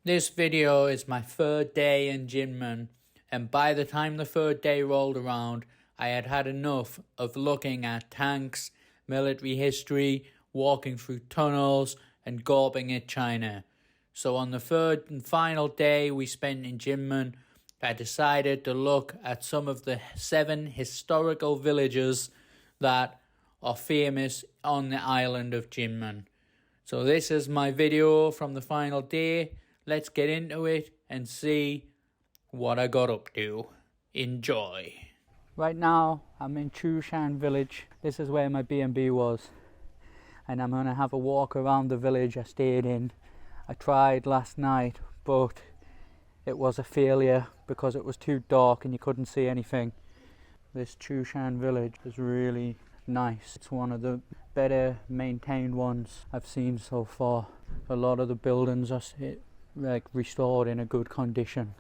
This video is my third day in Kinmen, and by the time the third day rolled around, I had had enough of looking at tanks, military history, walking through tunnels, and gawping at China. So on the third and final day we spent in Kinmen, I decided to look at some of the 7 historical villages that are famous on the island of Kinmen. So this is my video from the final day. Let's get into it and see what I got up to. Enjoy. Right now I'm in Zhu Shan Village. This is where my B&B was. And I'm going to have a walk around the village I stayed in. I tried last night, but it was a failure because it was too dark and you couldn't see anything. This Zhu Shan Village is really nice. It's one of the better maintained ones I've seen so far. A lot of the buildings are restored in a good condition.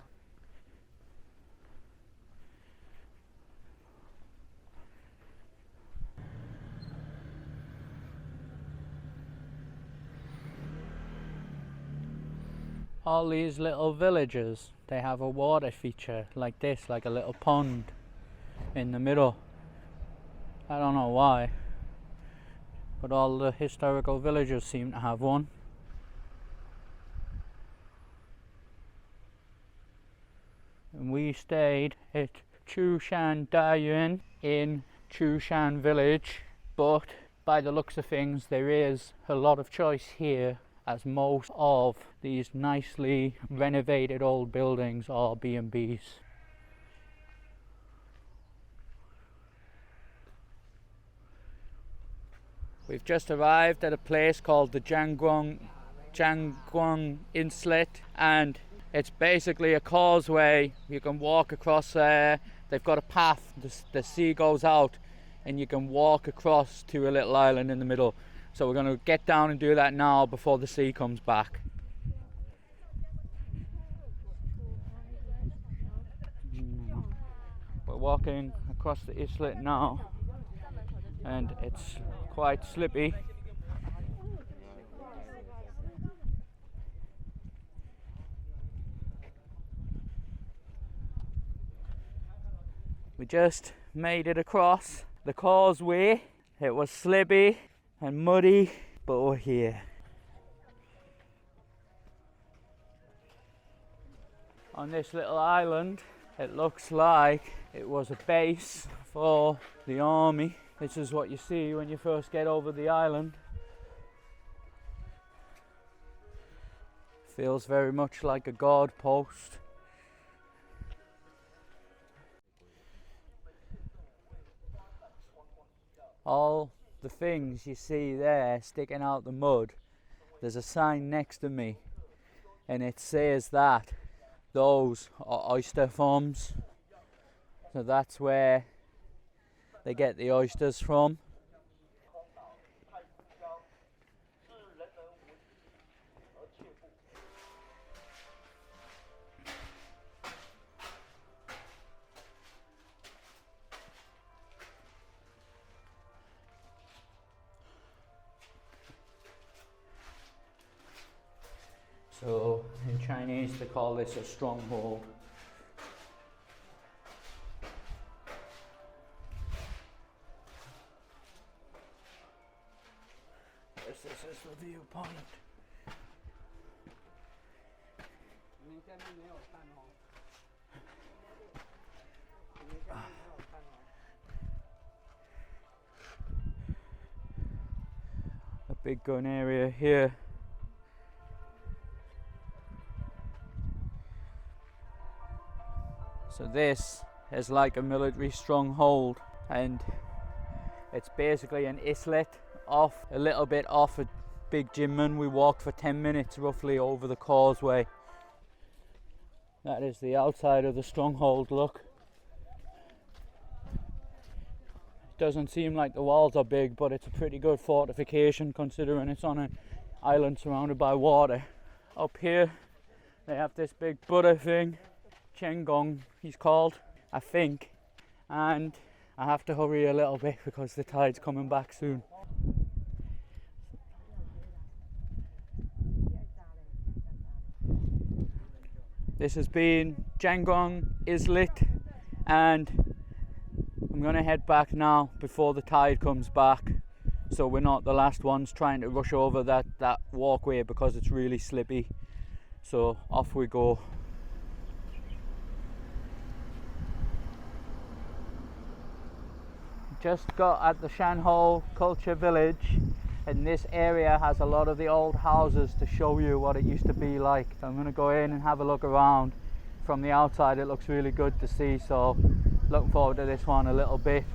All these little villages, they have a water feature like this, like a little pond in the middle. I don't know why, but all the historical villages seem to have one. And we stayed at Zhu Shan Village in Zhu Shan Village, but by the looks of things there is a lot of choice here, as most of these nicely renovated old buildings are B&Bs. We've just arrived at a place called the Jiangongyu Islet, and it's basically a causeway. You can walk across there. They've got a path, the sea goes out and you can walk across to a little island in the middle. So we're going to get down and do that now before the sea comes back. We're walking across the islet now and it's quite slippy. We just made it across the causeway. It was slippy and muddy, but we're here. On this little island, it looks like it was a base for the army. This is what you see when you first get over the island. Feels very much like a guard post. All the things you see there sticking out the mud, there's a sign next to me and it says that those are oyster farms. So that's where they get the oysters from. So in Chinese they call this a stronghold. This is the viewpoint. A big gun area here. So this is like a military stronghold, and it's basically an islet off a little bit off a big Kinmen. We walked for 10 minutes roughly over the causeway. That is the outside of the stronghold, look. It doesn't seem like the walls are big, but it's a pretty good fortification considering it's on an island surrounded by water. Up here they have this big Buddha thing. Qionglin, he's called, I think, and I have to hurry a little bit because the tide's coming back soon. This has been Jiangongyu Islet, and I'm going to head back now before the tide comes back, so we're not the last ones trying to rush over that walkway because it's really slippy. So off we go. Just got at the Shanhou Culture Village, and this area has a lot of the old houses to show you what it used to be like. I'm going to go in and have a look around. From the outside it looks really good to see, so looking forward to this one a little bit.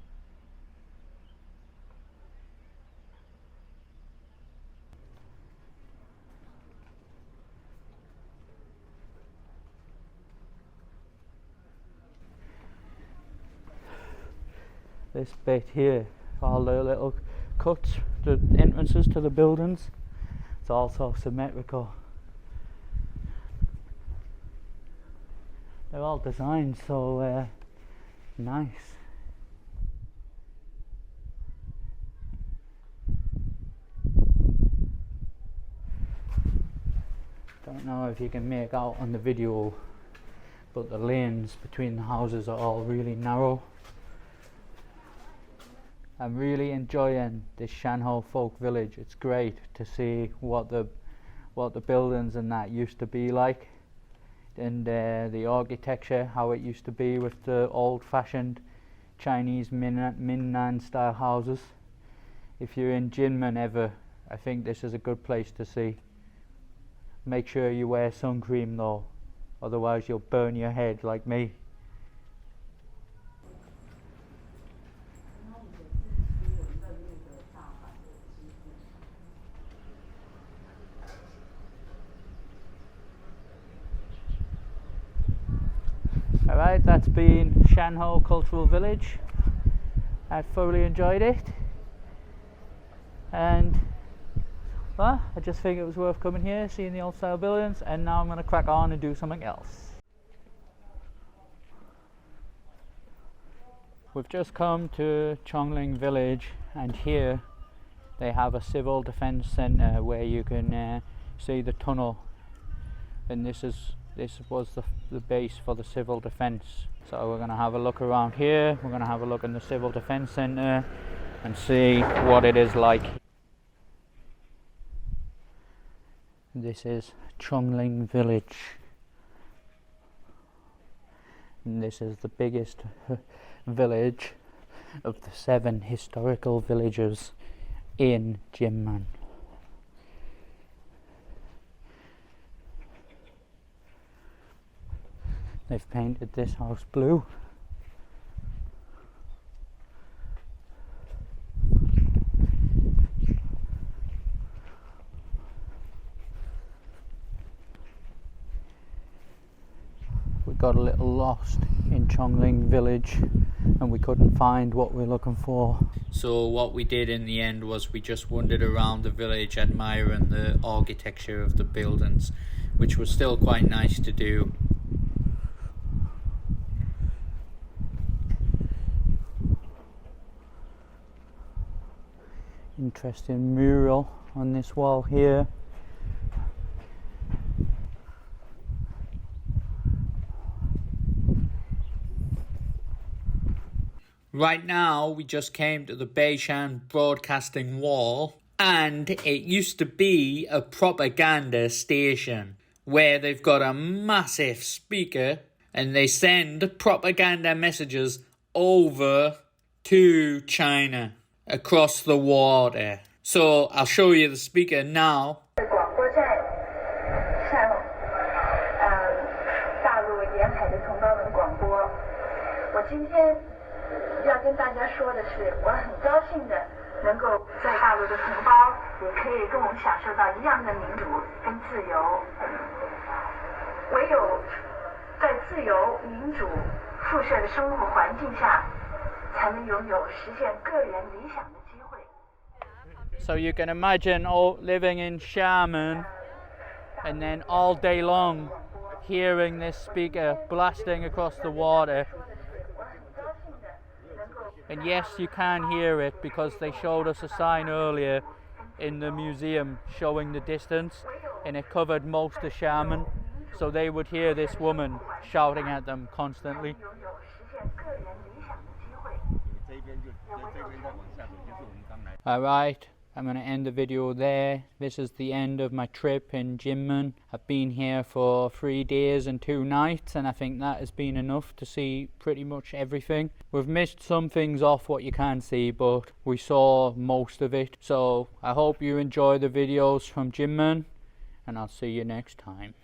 This bit here, all the little cuts, the entrances to the buildings, it's all so symmetrical. They're all designed so nice. Don't know if you can make out on the video, but the lanes between the houses are all really narrow. I'm really enjoying this Shanhou folk village. It's great to see what the buildings and that used to be like, and the architecture, how it used to be with the old-fashioned Chinese Minnan style houses. If you're in Kinmen ever, I think this is a good place to see. Make sure you wear sun cream though, otherwise you'll burn your head like me. Alright, that's been Shanhou Cultural Village. I thoroughly enjoyed it, and well, I just think it was worth coming here, seeing the old style buildings, and now I'm going to crack on and do something else. We've just come to Qionglin Village, and here they have a civil defence centre where you can see the tunnel, and this was the base for the civil defence. So we're going to have a look around here, we're going to have a look in the civil defence centre and see what it is like. This is Qionglin Village, and this is the biggest village of the 7 historical villages in Kinmen. They've painted this house blue. We got a little lost in Qionglin Village and we couldn't find what we're looking for. So what we did in the end was we just wandered around the village admiring the architecture of the buildings, which was still quite nice to do. Interesting mural on this wall here. Right now we just came to the Beishan broadcasting wall, and it used to be a propaganda station where they've got a massive speaker and they send propaganda messages over to China across the water. So I'll show you the speaker now. So you can imagine living in Xiamen and then all day long hearing this speaker blasting across the water. And yes, you can hear it because they showed us a sign earlier in the museum showing the distance, and it covered most of Xiamen. so they would hear this woman shouting at them constantly. Alright, I'm going to end the video there. This is the end of my trip in Kinmen. I've been here for 3 days and 2 nights, and I think that has been enough to see pretty much everything. We've missed some things off what you can see, but we saw most of it. So I hope you enjoy the videos from Kinmen, and I'll see you next time.